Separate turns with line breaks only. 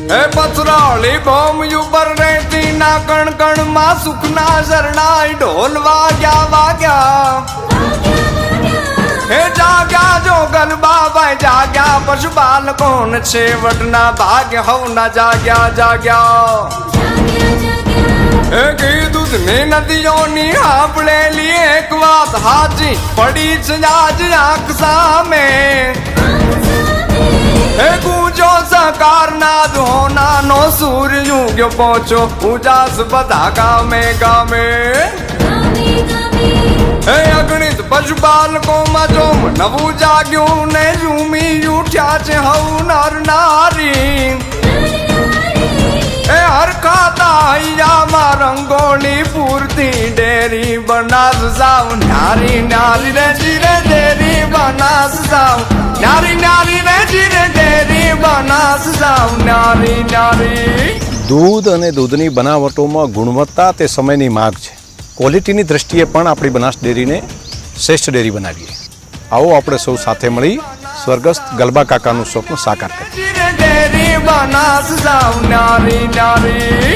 હે પથરાળી ભોમ ઉપર રહેતી ના કણ કણ માં સુખના શરણાઈ ઢોલ વાગ્યા હે જાગ્યા જો ગલબાભાઈ જાગ્યા પશુ બાલકોન છેવટના ભાગ્ય હવના જાગ્યા હે કીધું ને નદીઓની સાંભળેલી એક વાત હાજી પડી છે આજ આંખ સામે હે ગુંજો સકાર ના ધોના નો સૂર્ય ઉગ્યો પહોંચો ઉજાસ બધા ગામે ગામે હે અગણિત પશુ બાલકોમાં જો નવું જાગ્યું ને ઝૂમી ઉઠ્યા છે હવ નર નારી હે હરખાતા હૈયામાં રંગોળી પૂરતી ડેરી બનાસ સાવ નારી નારી રે જીરે ડેરી બનાસ સાવ નારી નારી રે જીરે ડેરી બનાસ સાવ નારી નારી.
દૂધ અને દૂધની બનાવટોમાં ગુણવત્તા તે સમયની માગ છે. ક્વોલિટીની દ્રષ્ટિએ પણ આપણી બનાસ ડેરીને શ્રેષ્ઠ ડેરી બનાવીએ. આવો આપણે સૌ સાથે મળી સ્વર્ગસ્થ ગલબા કાકાનું સ્વપ્ન સાકાર કરીએ.
બનાસ સાવ નારી નારી.